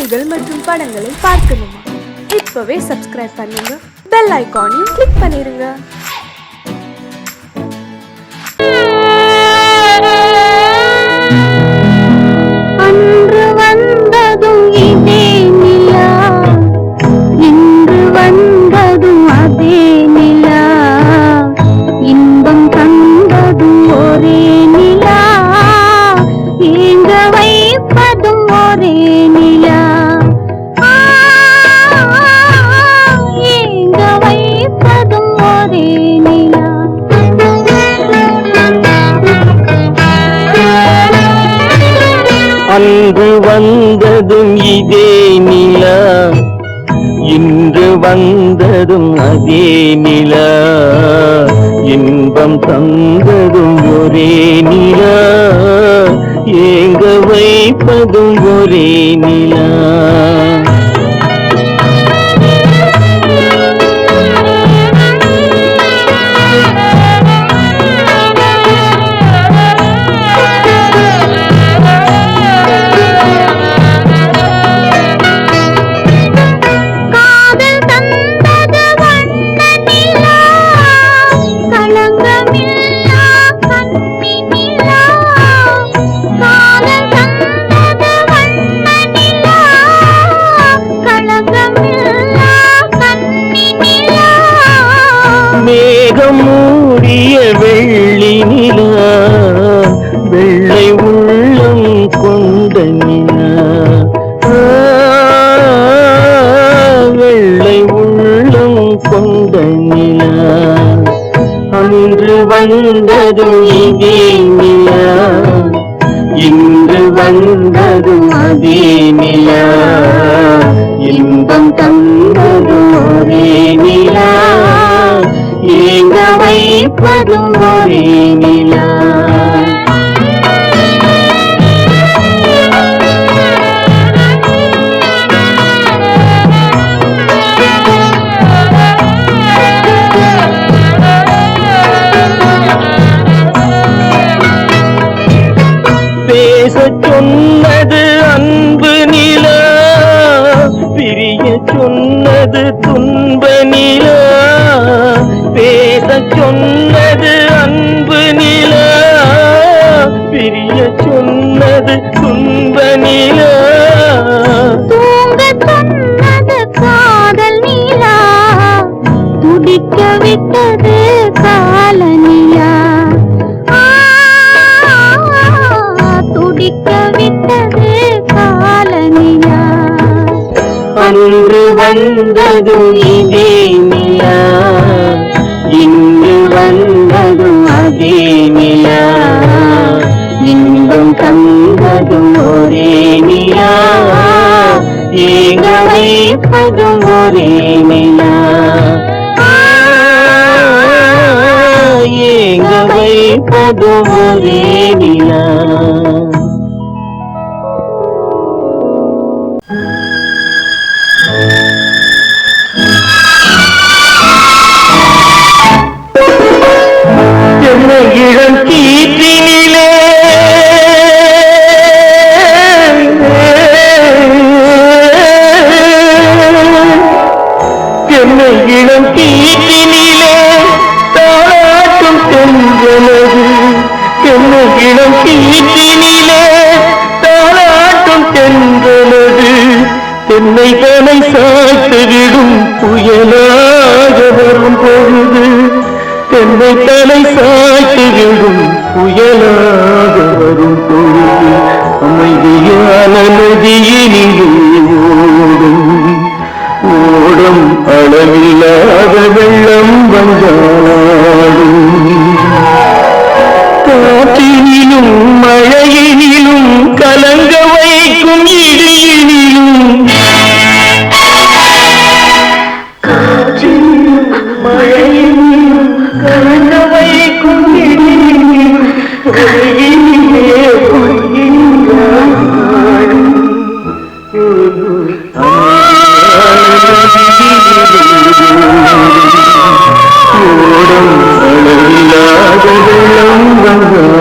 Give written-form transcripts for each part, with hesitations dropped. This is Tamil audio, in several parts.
பாடல்கள் மற்றும் படங்களை பார்க்கணுமா? இப்பவே சப்ஸ்கிரைப் பண்ணுங்க, பெல் ஐகானையும் கிளிக் பண்ணிருங்க. அன்று வந்ததும் இதே நிலா, இன்று வந்ததும் அதே நிலா, இன்பம் தந்ததும் ஒரே நிலா, ஏங்க வைப்பதும் ஒரே நிலா, ஏங்க வைப்பதும் ஒரே நிலா. அன்று வந்ததும் இதே நிலா, இன்று வந்ததும் அதே நிலா, இன்பம் தந்ததும் ஒரே நிலா, ஏங்க வைப்பதும் ஒரே நிலா. மேகம் மூடிய வெள்ளி நிலா, வெள்ளை உள்ளம் கொண்ட நிலா, வெள்ளை உள்ளம் கொண்ட நிலா. அன்று வந்ததும் இதே நிலா, இன்று வந்ததும் அதே நிலா, இன்பம் தந்ததும் ஒரே நிலா, ஏங்க வைப்பதும் ஒரே நிலா. பேசச் சொன்னது அன்பு நிலா, பிரிய சொன்னது துன்ப நிலா, பேசச் சொன்னது அன்பு நிலா, பிரிய சொன்னது துன்ப நிலா, தூங்க சொன்னது காதல் நிலா, துடிக்க விட்டது கால நிலா, துடிக்க விட்டது கால நிலா. அன்று வந்ததும் இதே நிலா, இன்று வந்ததும் அதே நிலா, இன்பம் தந்ததும் ஒரே நிலா, ஏங்க வைப்பதும் ஒரே நிலா, ஏங்க வைப்பதும் ஒரே நிலா. இளம் கீற்றினிலே என்னை இளம் கீற்றினிலே தாளாட்டும் தென்றலது, என்னை இளம் கீற்றினிலே தாளாட்டும் தென்றலது, என்னை தலை சாய்த்துவிடும் புயலாக வரும் பொழுது, என்னை தலை சாய்த்துவிடும் புயலாக வரும் பொழுது, அமைதியான நதியினிலே ஓடும் ஓடும் அளவில்லாத வெள்ளம் வந்தாடும், காற்றினிலும் மழையினிலும் கலங்க வைக்கும் இடியினிலும், காற்றினிலும் மழையினிலும் கலங்க வைக்கும் இடியினிலும், ஒளியினிலே பொய்கின்றான் ஓடும் அளவில்லாத வெள்ளம் வந்தாடும்.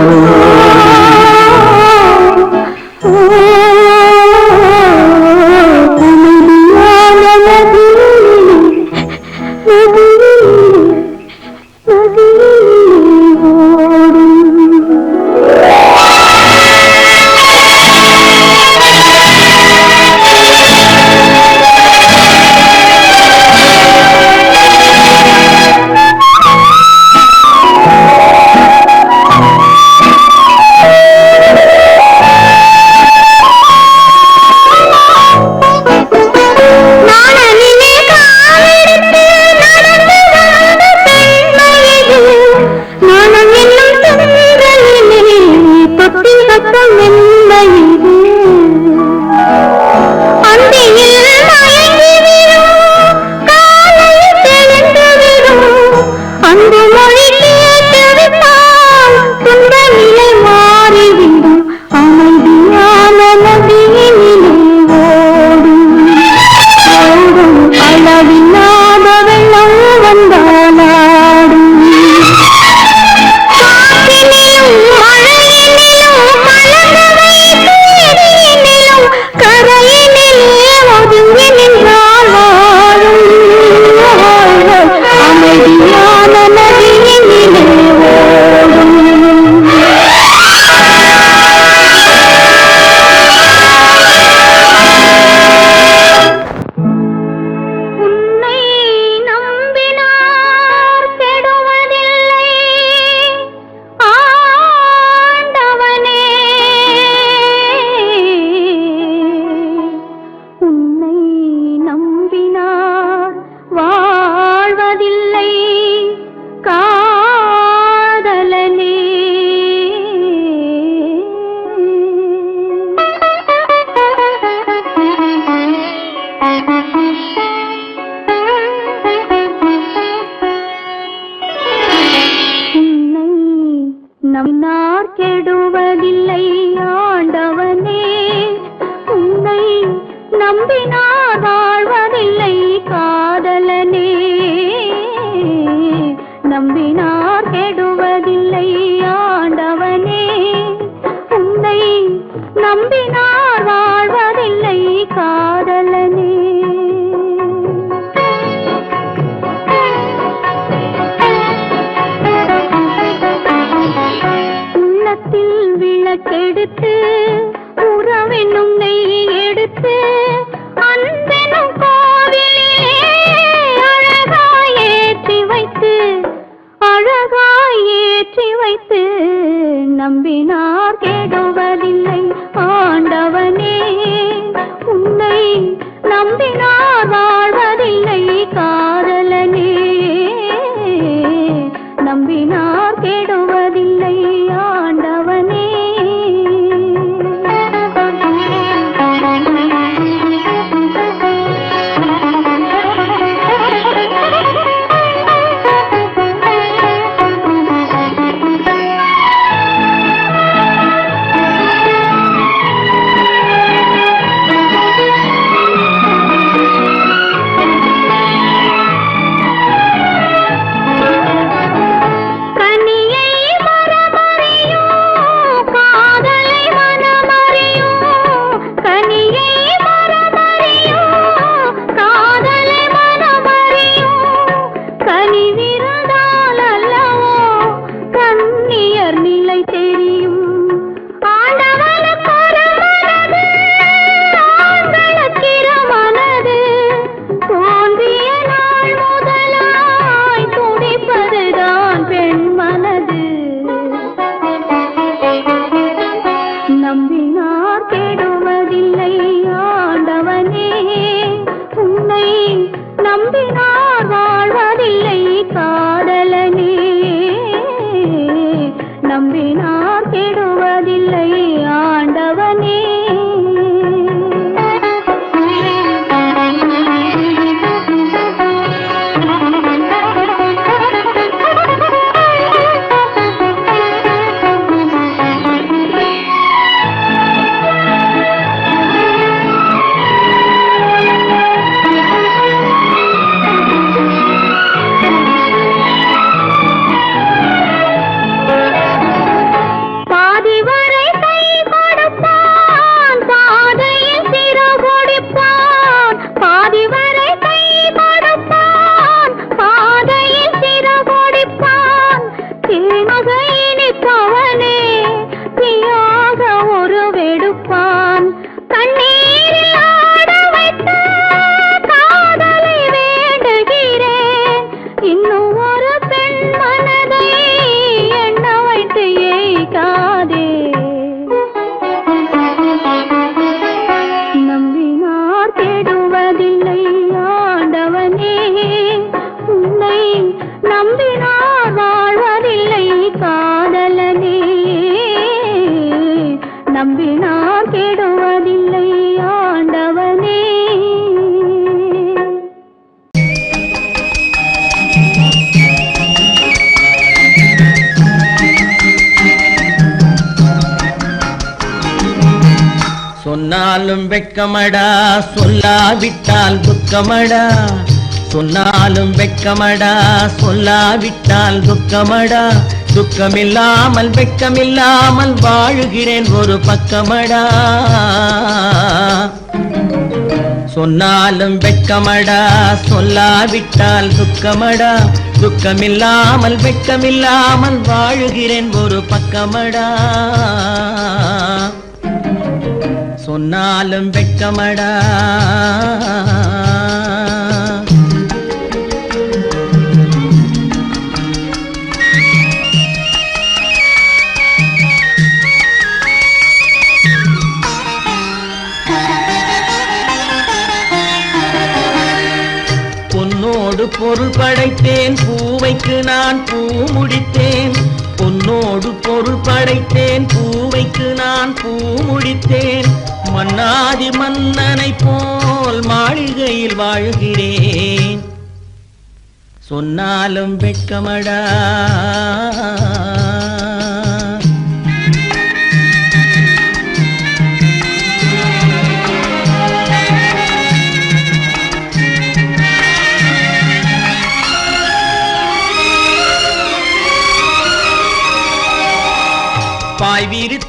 நம்பினார் வாழ்வதில்லை காதலனே, நம்பினார் கெடுவதில்லை ஆண்டவனே, உன்னை நம்பினார் வாழ்வதில்லை காதலனே. உள்ளத்தில் விளக்கெடுத்து உறவென்னும் நெய் எடுத்து அன்பெனும் கோவிலே அழகாய் ஏற்றி வைத்து, அழகாய் ஏற்றி வைத்து நம்பினார் கெடுவதில்லை ஆண்டவனே, உன்னை நம்பினார் வாழ்வதில்லை காதலனே, நம்பினார் கெடுவதில்லை ஆண்டவனே. நம்பினார் கெடுவதில்லை ஆண்டவனே, உன்னை நம்பினார் வாழ்வதில்லை காதலனே, நம்பினார் கெடுவதில்லை ஆண்டவனே. நம்பினார் கெடுவதில்லை ஆண்டவனே. சொன்னாலும் வெட்கமடா, சொல்லாவிட்டால் துக்கமடா, சொன்னாலும் வெட்கமடா, சொல்லாவிட்டால் துக்கமடா, துக்கமில்லாமல் வெட்கமில்லாமல் வாழுகிறேன் ஒரு பக்கமடா. சொன்னாலும் வெட்கமடா, சொல்லாவிட்டால் துக்கமடா, துக்கமில்லாமல் வெட்கமில்லாமல் வாழுகிறேன் ஒரு பக்கமடா. சொன்னாலும் வெட்கமடா. பொன்னோடு பொருள் படைத்தேன், பூவைக்கு நான் பூ முடித்தேன். பொன்னோடு பொருள் படைத்தேன், பூவைக்கு நான் பூ முடித்தேன். மன்னாதி மன்னனை போல் மாளிகையில் வாழ்கிறேன். சொன்னாலும் வெட்கமடா.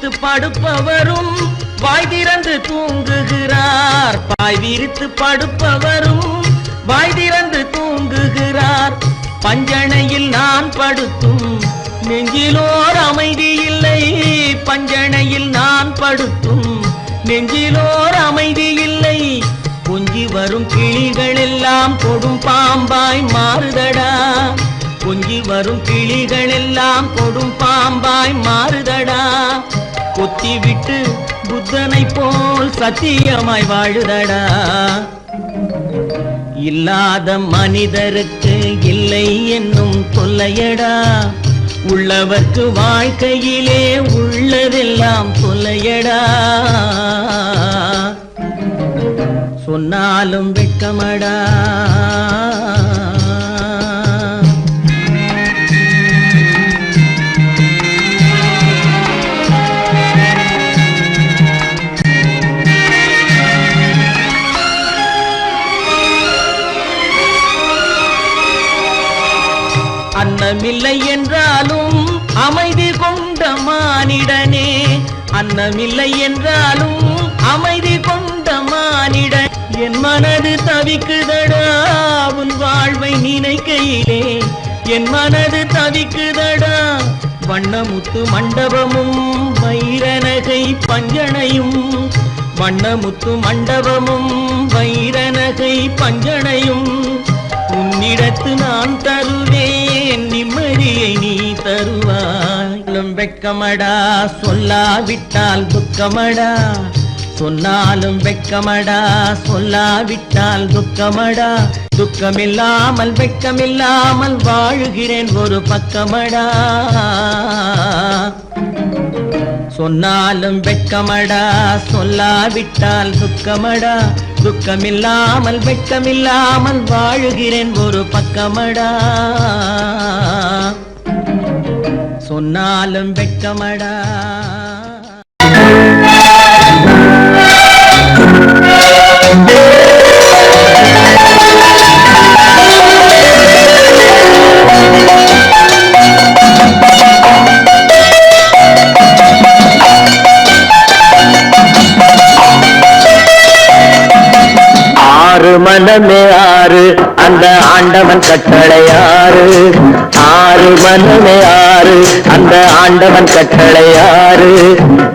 விரித்து படுப்பவரும் வாய் திறந்து தூங்குகிறார். பாய் விரித்து படுப்பவரும் வாய் திறந்து தூங்குகிறார். பஞ்சணையில் நான் படுத்தும் நெஞ்சிலோர் அமைதி இல்லை. பஞ்சணையில் நான் படுத்தும் நெஞ்சிலோர் அமைதி இல்லை. கொஞ்சி வரும் கிளிகள் எல்லாம் கொடும் பாம்பாய் மாறுதடா. கொஞ்சி வரும் கிளிகள் எல்லாம் கொடும் பாம்பாய் மாறுதடா. கொத்தி விட்டு புத்தனை போல் சத்தியமாய் வாழுதடா. இல்லாத மனிதருக்கு இல்லை என்னும் தொல்லையடா. உள்ளவர்க்கு வாழ்க்கையிலே உள்ளதெல்லாம் தொல்லையடா. சொன்னாலும் வெட்கமடா. அன்னமில்லை என்றாலும் அமைதி கொண்ட மானிடனே. அன்னமில்லை என்றாலும் அமைதி கொண்ட மானிடன். என் மனது தவிக்குதடா உன் வாழ்வை நினைக்கையிலே. என் மனது தவிக்குதடா. வண்ணமுத்து மண்டபமும் வைரநகை பஞ்சனையும். வண்ணமுத்து மண்டபமும் வைரநகை பஞ்சனையும். உன்னிடத்து நான் தருவேன் நிம்மதியை நீ தருவாய். வெட்கமடா சொல்லாவிட்டால் துக்கமடா. சொன்னாலும் வெட்கமடா சொல்லாவிட்டால் துக்கமடா. துக்கமில்லாமல் வெட்கமில்லாமல் வாழுகிறேன் ஒரு பக்கமடா. சொன்னாலும் வெட்கமடா சொல்லாவிட்டால் துக்கமடா. துக்கமில்லாமல் வெட்கமில்லாமல் வாழுகிறேன் ஒரு பக்கமடா. சொன்னாலும் வெட்கமடா. மனமே ஆறு அந்த ஆண்டவன் கட்டளையாறு. ஆறு மனமே ஆறு அந்த ஆண்டவன் கட்டளையாறு.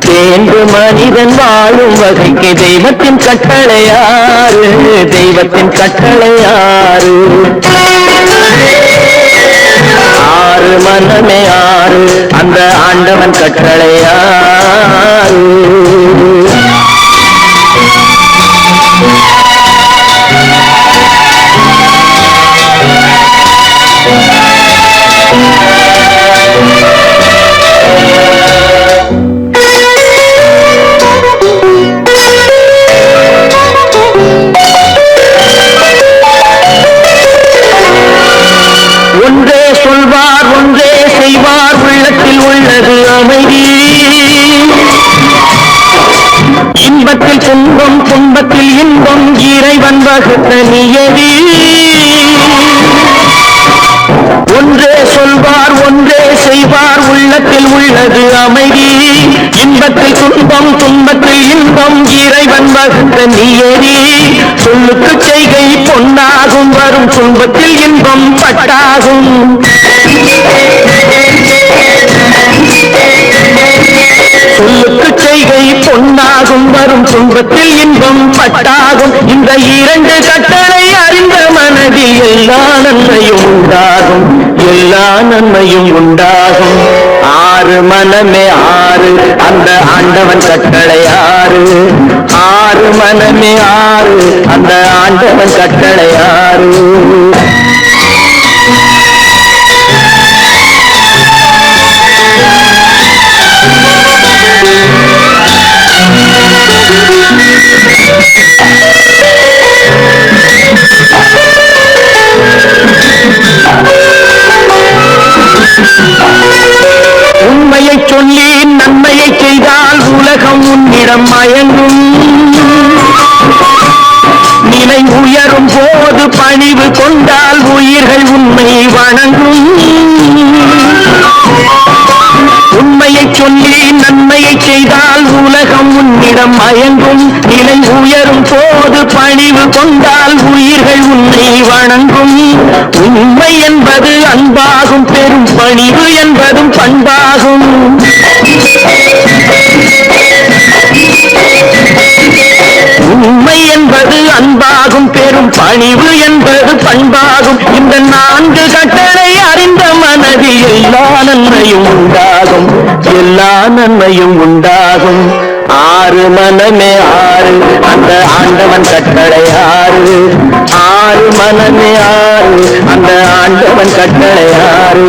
தேர்ந்து மனிதன் வாழும் வகைக்கு தெய்வத்தின் கட்டளையாறு. தெய்வத்தின் கட்டளையாறு. ஆறு மனமே ஆறு அந்த ஆண்டவன் கட்டளையாறு. ஒன்றே சொல்வார் ஒன்றே செய்வார் உள்ளத்தில் உள்ளது அமைதி. இன்பத்தில் துன்பம் துன்பத்தில் இன்பம் இறைவன் வகுத்த நியதி. ஒன்றே சொல்வார் ஒன்றே செய்வார் உள்ளத்தில் உள்ளது அமைதி. இன்பத்தில் துன்பம் துன்பத்தில் இன்பம் இறைவன் வகுத்த நியதி. சொல்லுக்கு செய்கை பொன்னாகும் வரும் துன்பத்தில் இன்பம் பட்டாகும். சொல்லுக்கு செய்கை பொன்னாகும் வரும் துன்பத்தில் இன்பம் பட்டாகும். இந்த இரண்டு கட்டளை அறிந்த மனதில் எல்லா நன்மையும் உண்டாகும். எல்லா நன்மையும் உண்டாகும். ஆறு மனமே ஆறு அந்த ஆண்டவன் கட்டளையாறு. ஆறு மனமே ஆறு அந்த ஆண்டவன் கட்டளையாறு. உண்மையை சொல்லி நன்மையை செய்தால் உலகம் உன்னிடம் மயங்கும். நிலை உயரும் போது பணிவு கொண்டால் உயிர்கள் உண்மை வணங்கும். உண்மையை சொல்லி நன்மை கடமையை செய்தால் உலகம் உன்னிடம் மயங்கும். நிலை உயரும் போது பணிவு கொண்டால் உயிர்கள் உன்னை வணங்கும். உண்மை என்பது அன்பாகும், பெரும் பணிவு என்பதும் பண்பாகும். உண்மை என்பது அன்பாகும், பெரும் பணிவு என்பது பண்பாகும். இந்த 4 கட்டளை அறிந்த மனதில் எல்லா நன்மையும் உண்டாகும், எல்லா நன்மையும் உண்டாகும். 6 மனமே 6, அந்த ஆண்டவன் கட்டளை 6. 6 மனமே 6, அந்த ஆண்டவன் கட்டளை 6.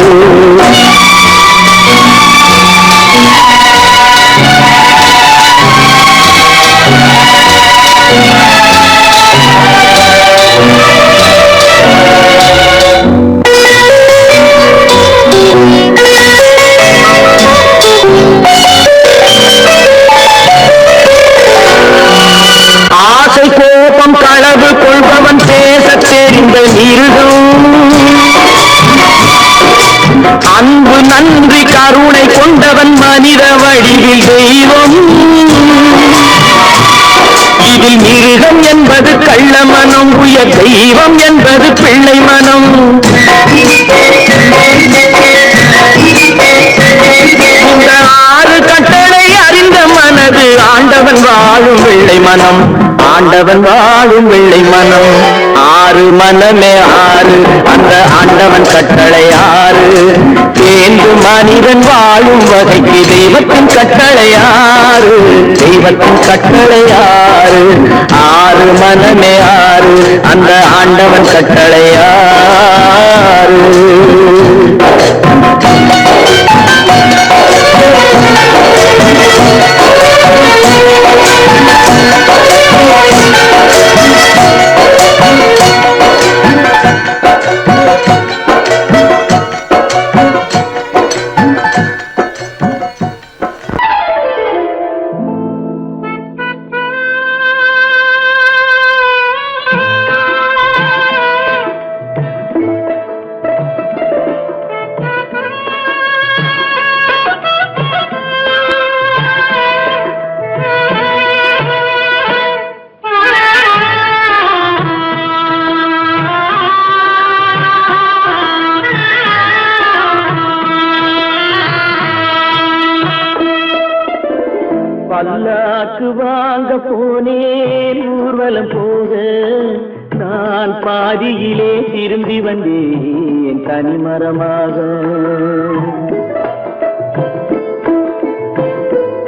ஆசை கோபம் களவு கொள்பவன் பேச தெரிந்த மிருகம். அன்பு நன்றி கருணை கொண்டவன் மனித வடிவில் தெய்வம். இதில் மிருகம் என்பது கள்ள மனம், உயர் தெய்வம் என்பது பிள்ளை மனம். இந்த 6 கட்டளை அறிந்த மனது ஆண்டவன் வாழும் வெள்ளை மனம், ஆண்டவன் வாழும் வெள்ளை மனம். 6 மனமே 6, அந்த ஆண்டவன் கட்டளை 6. தேர்ந்து மனிதன் வாழும் வகைக்கு தெய்வத்தின் கட்டளை 6, தெய்வத்தின் கட்டளை 6. 6 மனமே 6, அந்த ஆண்டவன் கட்டளை 6. பல்லாக்கு வாங்க போனேன் ஊர்வலம் போக, நான் பாதியிலே திரும்பி வந்தேன் தனிமரமாக.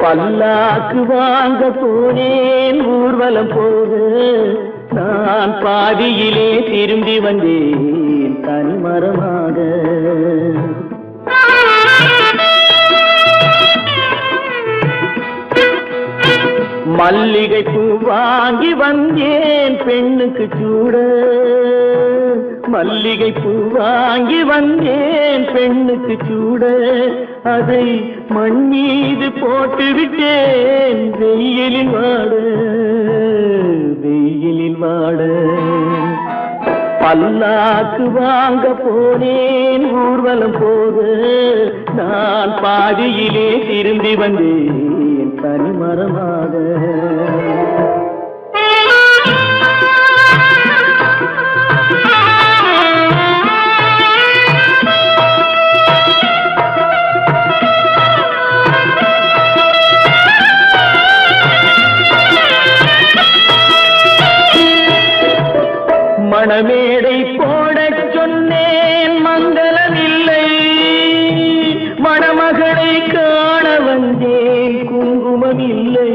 பல்லாக்கு வாங்க போனேன் ஊர்வலம் போக, நான் பாதியிலே திரும்பி வந்தேன் தனிமரமாக. மல்லிகை பூ வாங்கி வந்தேன் பெண்ணுக்கு சூட, மல்லிகை பூ வாங்கி வந்தேன் பெண்ணுக்கு சூட. அதை மண் மீது போட்டு விட்டேன் வெயிலில் வாட, வெயிலில் வாட. பல்லாக்கு வாங்க போனேன் ஊர்வலம் போக, நான் பாதியிலே திரும்பி வந்தேன் தனிமரமாக. மணமேடை போடச் சொன்னேன் மங்களம் இல்லை, மணமகளை காண வந்தேன் குங்குமம் இல்லை.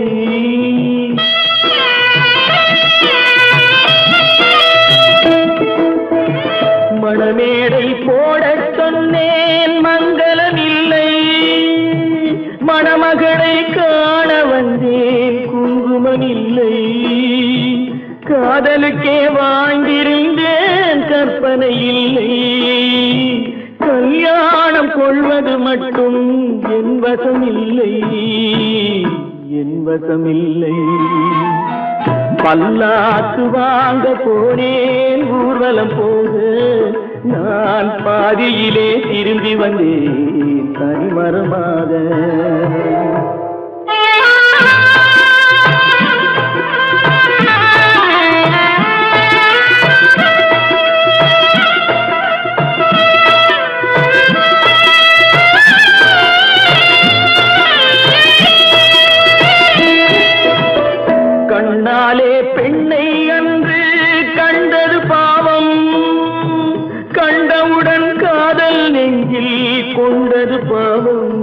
மணமேடை போடச் சொன்னேன் மங்களம் இல்லை, மணமகளை காண வந்தேன் குங்குமம் இல்லை. காதலுக்கே வாங்கியிருந்தேன் கற்பனை இல்லை, கல்யாணம் கொள்வது மட்டும் என் வசம் இல்லை, என் வசம் இல்லை. பல்லாக்கு வாங்க போனேன் ஊர்வலம் போக, நான் பாதியிலே திரும்பி வந்தேன் தனிமரமாக. காதல் நெஞ்சில் கொண்டது பாவம்.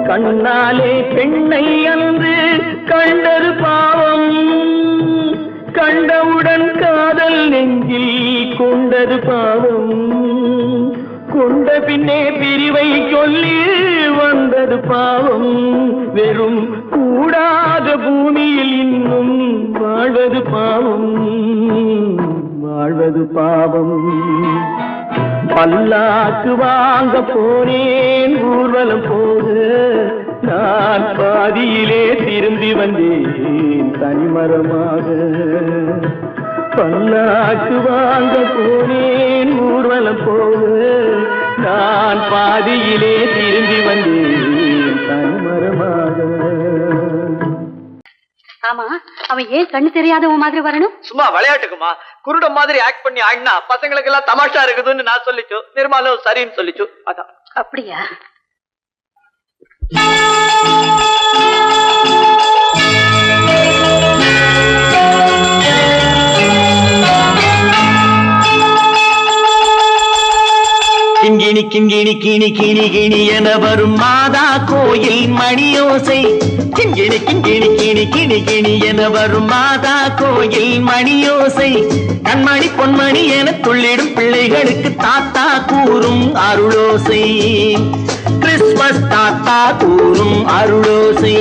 கண்ணாலே பெண்ணை அன்று கண்டது பாவம். கண்டவுடன் காதல் நெஞ்சில் கொண்டது பாவம். கொண்ட பின்னே பிரிவை சொல்லி வந்தது பாவம். வெறும் கூடாத பூமியில் இன்னும் வாழ்வது பாவம், வாழ்வது பாவம். பல்லாக்கு வாங்க போனேன் ஊர்வலம் போக, நான் பாதியிலே திரும்பி வந்தேன் தனிமரமாக. பல்லாக்கு வாங்க போனேன் ஊர்வலம் போக, நான் பாதியிலே திரும்பி வந்தேன் தனிமரமாக. ஆமா, அவன் ஏன் கண்ணு தெரியாதவன் மாதிரி வரணும்? சும்மா விளையாட்டுக்குமா, குருட மாதிரி ஆக்ட் பண்ணி ஆடினா பசங்களுக்கு எல்லாம் தமாஷா இருக்குதுன்னு நான் சொல்லிச்சு. நிர்மலும் சரின்னு சொல்லிச்சு. அதான். அப்படியா? கிண்கிணி கிண்கிணி கிணி கிணி கிணி என வரும் மாதா கோயில் மணியோசை. கிண்கிணி கிண்கிணி கிணி கிணி கிணி என வரும் மாதா கோயில் மணியோசை. கண்மணி பொன்மணி என துள்ளிடும் பிள்ளைகளுக்கு தாத்தா கூறும் அருளோசை. கிறிஸ்துமஸ் தாத்தா கூறும் அருளோசை.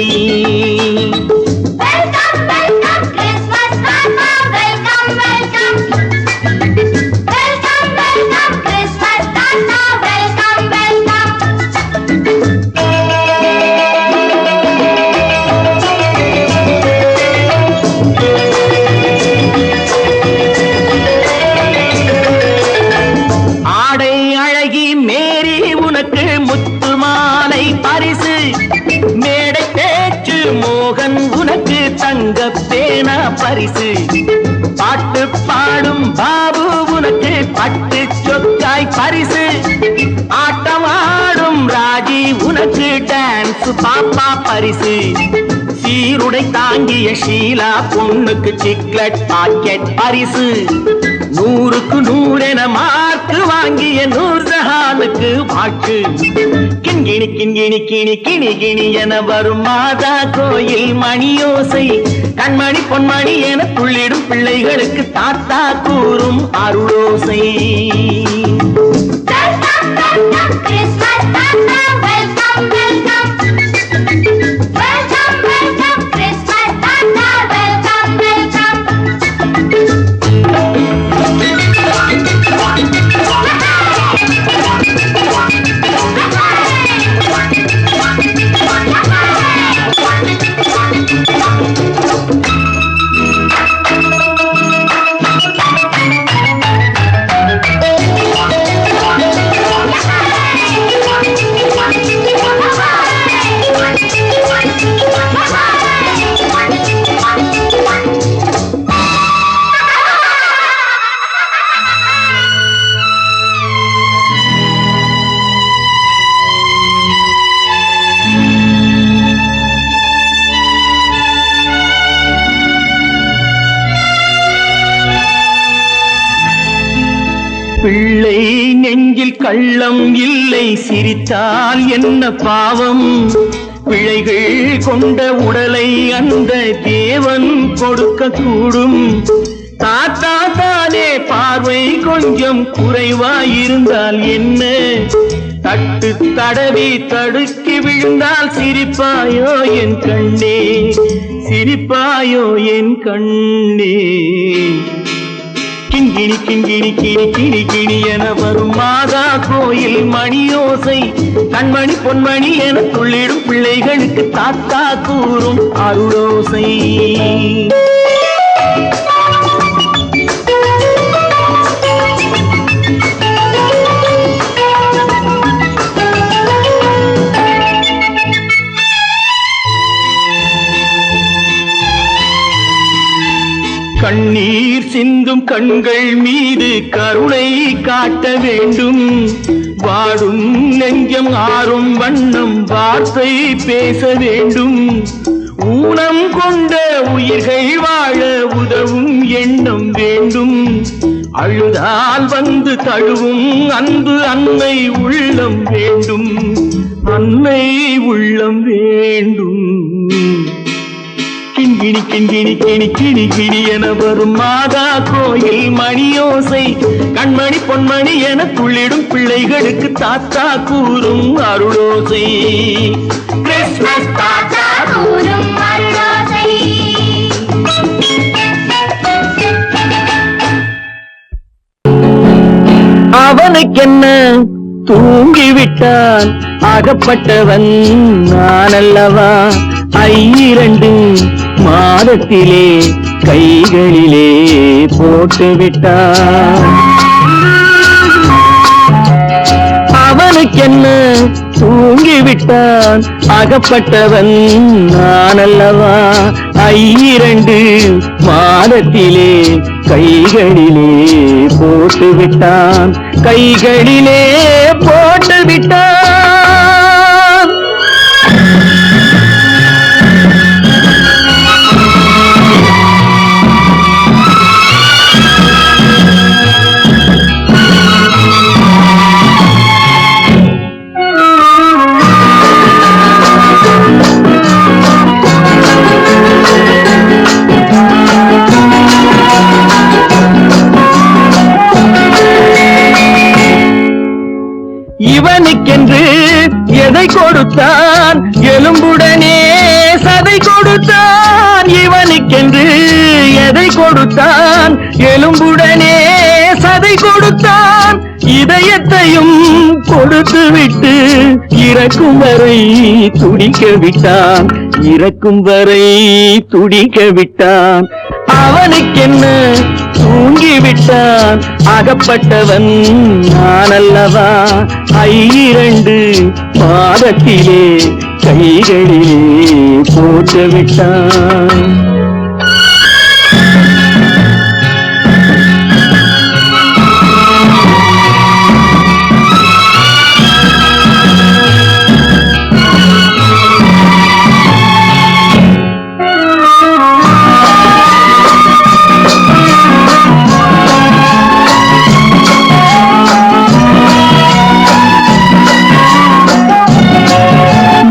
பரிசு பாட்டு பாடும் பாபு உனக்கு பட்டு சொக்காய் பரிசு. ஆட்டமாடும் ராஜி உனக்கு டான்ஸ் பாப்பா பரிசு. சீருடை தாங்கிய ஷீலா பொண்ணுக்கு சிக்லெட் பாக்கெட் பரிசு. 100க்கு 100 என மார்க்கு வாங்கிய நூர்ஜஹானுக்கு வாக்கு. கிண்கிணி கிண்கிணி கிணி கிணி கிணி என வரும் மாதா கோயில் மணியோசை. கண்மணி பொன்மணி என துள்ளிடும் பிள்ளைகளுக்கு தாத்தா கூறும் அருளோசை. பிள்ளை நெஞ்சில் கள்ளம் இல்லை, சிரித்தால் என்ன பாவம். பிழைகள் கொண்ட உடலை அந்த தேவன் கொடுக்க கூடும். தாத்தா தானே பார்வை கொஞ்சம் குறைவாயிருந்தால் என்ன? தட்டு தடவி தடுக்கி விழுந்தால் சிரிப்பாயோ என் கண்ணே, சிரிப்பாயோ என் கண்ணே. கிண்கிணி கிண்கிணி கிணி கிணி கிணி என வரும் மாதா கோயில் மணியோசை. கண்மணி பொன்மணி என துள்ளிடும் பிள்ளைகளுக்கு தாத்தா கூறும் அருளோசை. கண்ணீர் சிந்தும் கண்கள் மீது கருணை காட்ட வேண்டும். வாடும் நெஞ்சம் ஆறும் வண்ணம் வார்த்தை பேச வேண்டும். ஊனம் கொண்ட உயிர்கள் வாழ உதவும் எண்ணம் வேண்டும். அழுதால் வந்து தழுவும் அன்பு அன்னை உள்ளம் வேண்டும். அன்னை உள்ளம் வேண்டும். கிண்கிணி கிண்கிணி கிணி கிணி கிணி என வரும் மாதா கோயில் மணியோசை. கண்மணி பொன்மணி என துள்ளிடும் பிள்ளைகளுக்கு தாத்தா கூறும் அருளோசை. கிறிஸ்மஸ் தாத்தா கூறும் அருளோசை. அவனுக்கென்ன தூங்கிவிட்டான் அகப்பட்டவன் நான் அல்லவா. 2 மாதத்திலே கைகளிலே போட்டு விட்டான். அவனுக்கென்ன தூங்கிவிட்டான் அகப்பட்டவன் நான் அல்லவா. 2 மாதத்திலே கைகளிலே போட்டு விட்டான். கைகளிலே போட்டு விட்டான். இவனுக்கென்று எதை கொடுத்தான் எலும்புடனே சதை கொடுத்தான். இவனுக்கென்று எதை கொடுத்தான் எலும்புடனே சதை கொடுத்தான். இதயத்தையும் கொடுத்து விட்டு இறக்கும் வரை துடிக்க விட்டான். இறக்கும் வரை துடிக்க விட்டான். அவனுக்கென்ன தூங்கிவிட்டான் அகப்பட்டவன் நான் அல்லவா. 2 மாதத்திலே கைகளிலே போட்டு விட்டான்.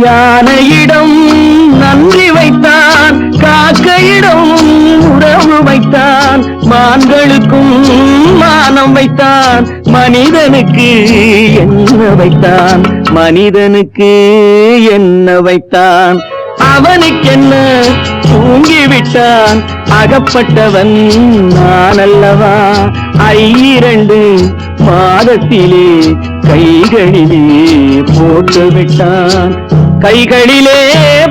யானையிடம் நன்றி வைத்தான், காக்கையிடம் உறவு வைத்தான், மான்களுக்கும் மானம் வைத்தான், மனிதனுக்கு என்ன வைத்தான், மனிதனுக்கு என்ன வைத்தான். அவனுக்கென்ன தூங்கிவிட்டான் அகப்பட்டவன் நான் அல்லவா. 2 மாதத்திலே கைகளிலே போட்டு விட்டான். கைகளிலே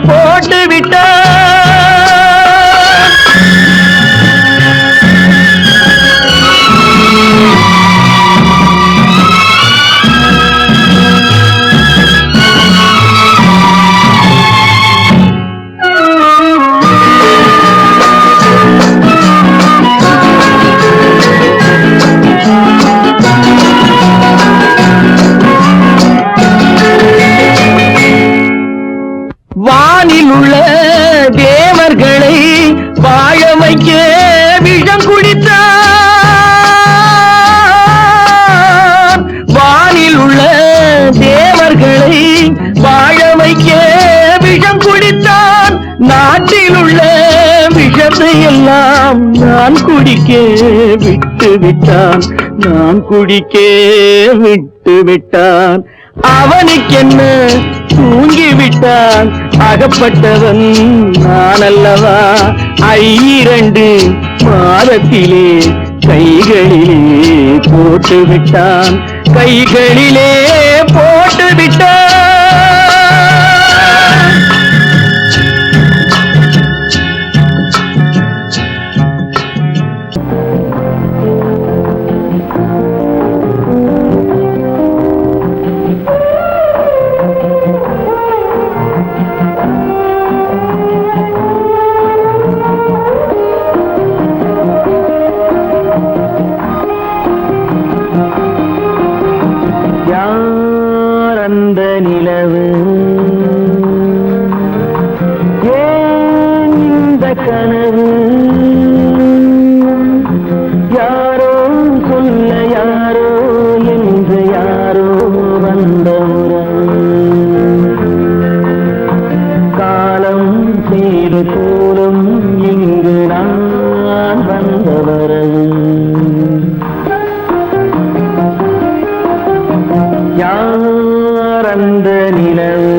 போட்டு விட்டான். வானில் உள்ள தேவர்களை வாழ வைக்க விஷம் குடித்தான். வானில் உள்ள தேவர்களை வாழ வைக்க விஷம் குடித்தான். நாட்டில் உள்ள விஷத்தை எல்லாம் நான் குடிக்க விட்டு விட்டான். நான் குடிக்க விட்டு விட்டான். அவனுக்கென்ன தூங்கிவிட்டான் அகப்பட்டவன் நான் அல்லவா. 2 மாதத்திலே கைகளிலே போட்டு விட்டான். கைகளிலே போட்டு விட்டான். யார் அந்த நிலவு கனவு யாரோ சொல்ல யாரோ என்று யாரோ வந்த உறவு காலம் செய்து கூறும் இங்கு நான் வந்த வரவு யார் அந்த நிலவு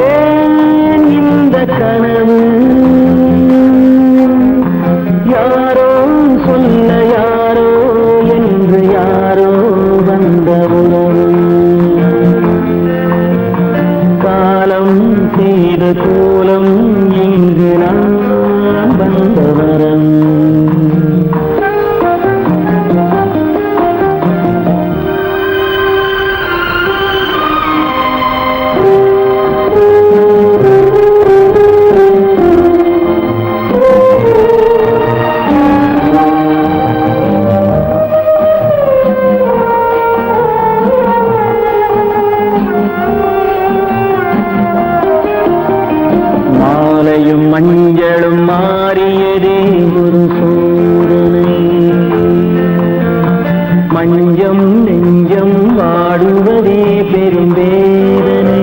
ஏன் இந்த கனவு யாரோ சொல்ல யாரோ என்று யாரோ வந்த உறவு காலம் செய்த கோலம் இங்கு நான் வந்த வரம் மாலையும் மஞ்சளும் மாறியதே ஒரு சோதனை மஞ்சம் நெஞ்சம் வாடுவதே பெரும் வேதனை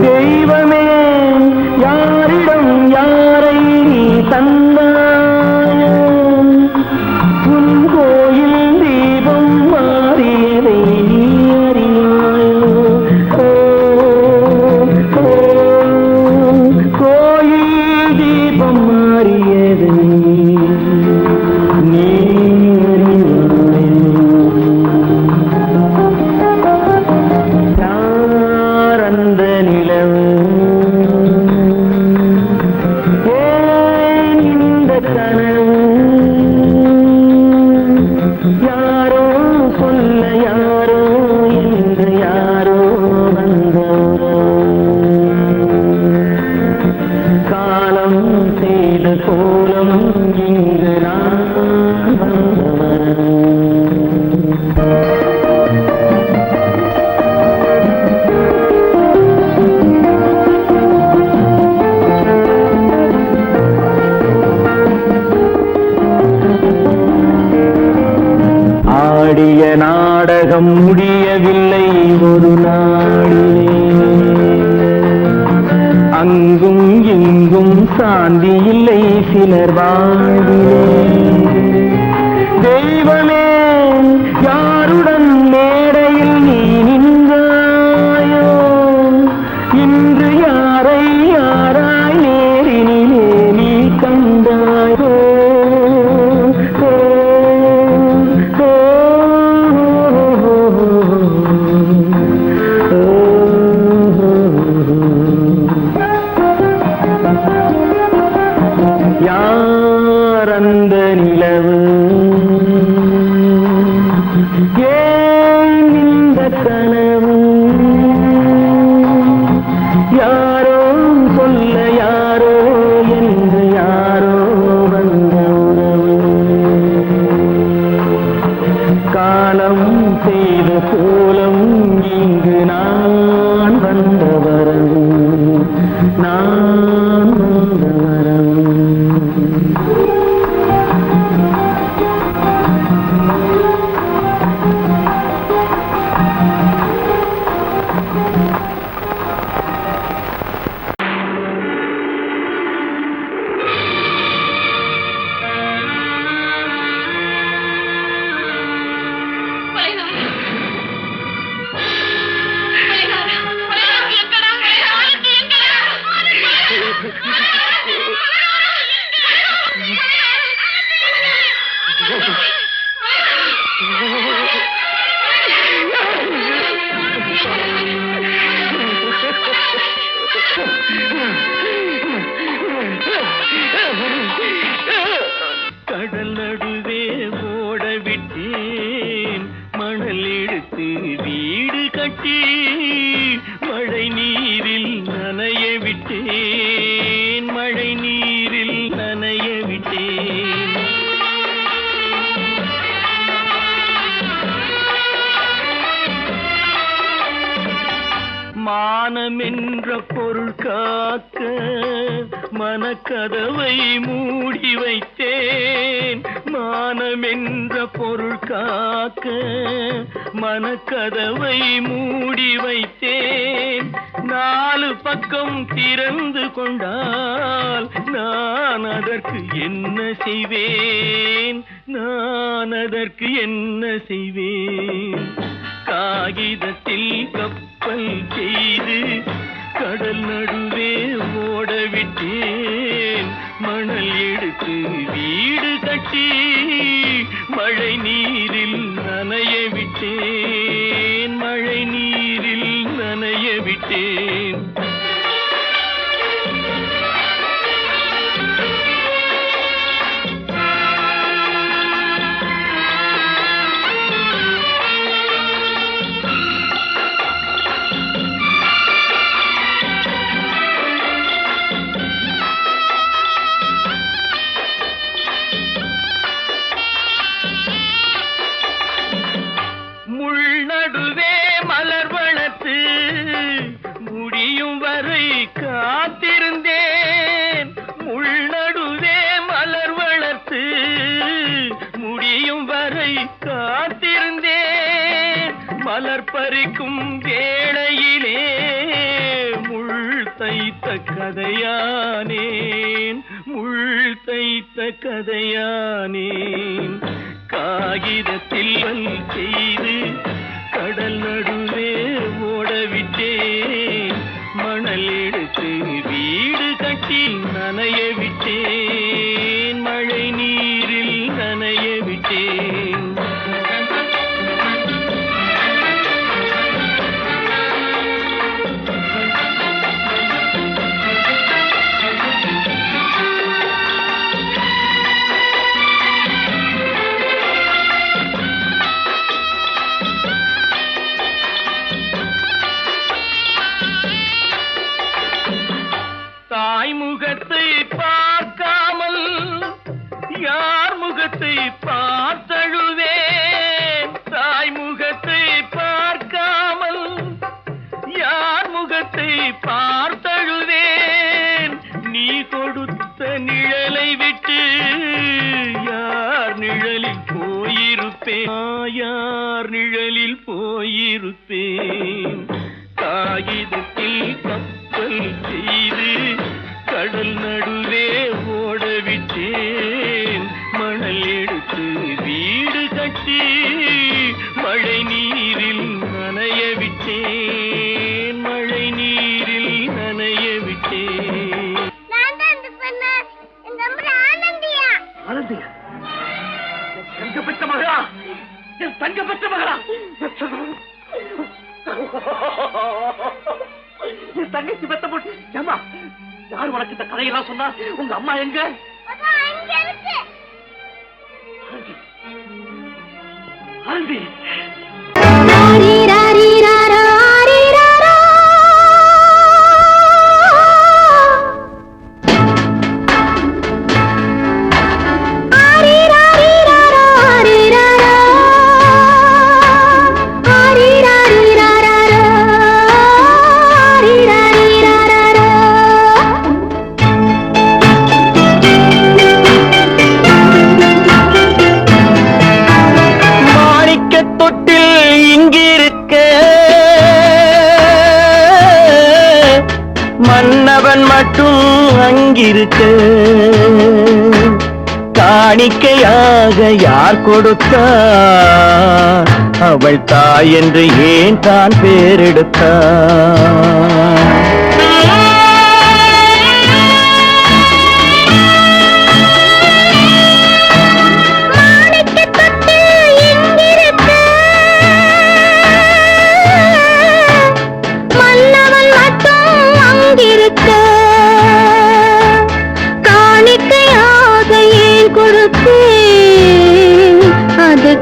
தெய்வமே யாரிடம் யாரை நீ தந்தாயோ உன் கோயில் தீபம் மாறியதை நீ அறியாயோ கோயில் தீபம் மாறியதை நீ யார் அந்த நிலவு ஏன் இந்த கனவு யாரோ சொல்ல யாரோ என்று யாரோ வந்த காலம் செய்த கோலம் இங்கு நான் வந்தவன் ஆடிய நாடகம் முடியவில்லை ஒரு நாளிலே அங்கும் இங்கும் சாந்தி இல்லை சிலர் வாழ்விலே தெய்வமே யாருடன் மேடையில் நீ நின்றாயோ இன்று யாரை யாராய் நேரினிலே நீ கண்டாயோ யார் மானம் என்ற பொருள் காக்க மனக்கதவை மூடி வைத்தேன். மானம் என்ற பொருள் காக்க மனக்கதவை மூடி வைத்தேன். 4 பக்கம் திறந்து கொண்டால் நான் அதற்கு என்ன செய்வேன்? நான் அதற்கு என்ன செய்வேன்? காகிதத்தில் கப்பல் செய்து கடல் நடுவே ஓடவிட்டேன். மணல் எடுத்து வீடு கட்டி மழை நீரில் நனைய விட்டேன். மழை நீரில் நனைய விட்டேன். நடுவே மலர் வளர்த்து முடியும் வரை காத்திருந்தேன். முள் நடுவே மலர் வளர்த்து முடியும் வரை காத்திருந்தேன். மலர் பறிக்கும் வேளையிலே முள் தைத்த கதையானேன். முள் தைத்த கதையானேன். காகிதத்தில் செய்து கடல் நடுவே ஓடவிட்டேன். மணல் எடுத்து வீடு கட்டி நனைய விட்டேன். மழை நீரில் நனைய விட்டேன். தாய் முகத்தை பார்க்காமல் யார் முகத்தை பார்த்தழுவேன். தாய் முகத்தை பார்க்காமல் யார் முகத்தை பார்த்தழுவேன். நீ கொடுத்த நிழலை விட்டு யார் நிழலில் போயிருப்பேன். யார் நிழலில் போயிருப்பேன். காகிதத்தில் கப்பல் செய்து கடல் நடுவே ஓடவிட்டேன். மணல் எடுத்து வீடு கட்டி மழை நீரில் நனைய விட்டேன். மழை நீரில் நனைய விட்டேன். ஆனந்தியா, தங்க பெற்ற மகளா, என் தங்க பெற்ற மகளா, என் தங்கச்சி பெத்த போட்டு ஏமா யார் உனக்கு இந்த கதையெல்லாம் சொன்னா? உங்க அம்மா எங்க? ஆனந்தி, மன்னவன் மட்டும் அங்கிருக்க காணிக்கையாக யார் கொடுத்தார்? அவள் தாய் என்று ஏன் தான் பேரெடுத்தார்?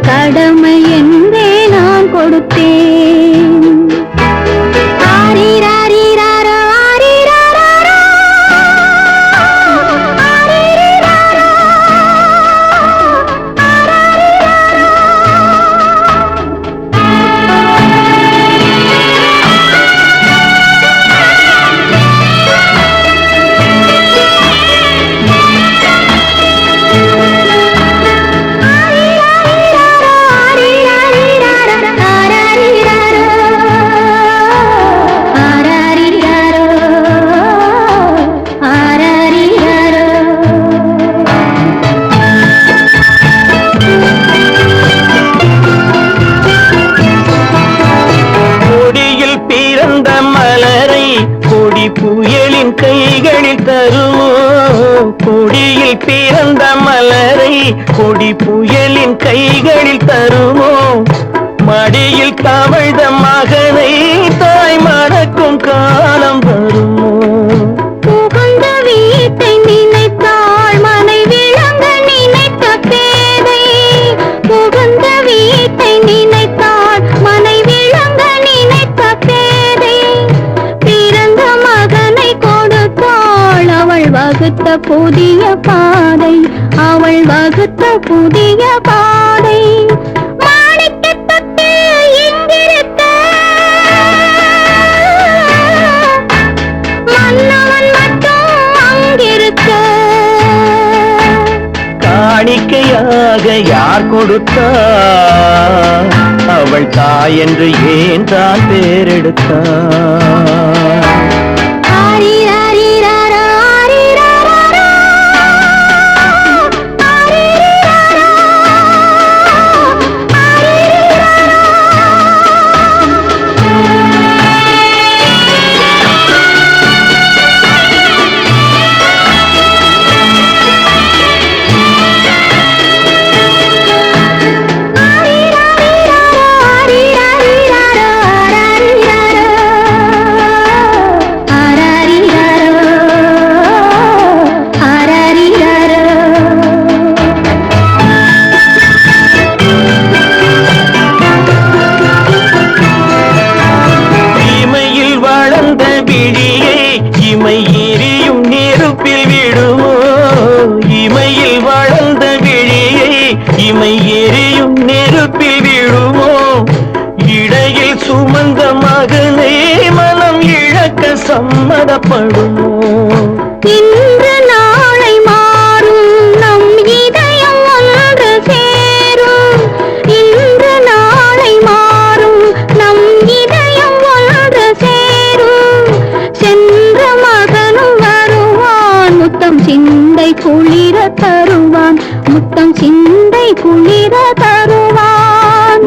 கடமை என்றே நான் கொடுத்தேன். புயலின் கைகளில் தருமோ கொடியில் பிறந்த மலரை கொடி புயலின் கைகளில் தருமோ மடியில் தவழ்ந்த மகனை தாய் மறக்கும் காலம் வருமோ புகுந்த வீட்டை நினைத்தாள் மனை விளங்க நினைத்த பேதை புகுந்த வீட்டை நினைத்தாள் மனை விளங்க நினைத்த பேதை பிறந்த மகனை கொடுத்தாள் அவள் வகுத்த புதிய பாதை அவள் வகுத்த புதிய பாதை காணிக்கையாக யார் கொடுத்தார் அவள் தாய் என்று ஏன் தான் பேரெடுத்தார் இமை எரியும் நெருப்பில் விடுமோ இமையில் வளர்ந்த விழியை இமை எரியும் நெருப்பில் விடுமோ இடையில் சுமந்த மகனை மனம் இழக்க சம்மதப்படுமோ இன்று நாளை மாறும் நம் இதயம் ஒன்று சேரும் இன்று நாளை மாறும் நம் இதயம் ஒன்று சேரும் சென்ற மகனும் வருவான் முத்தம் சிந்தை குளிர தருவான் முத்தம் சிந்தை குளிர தருவான்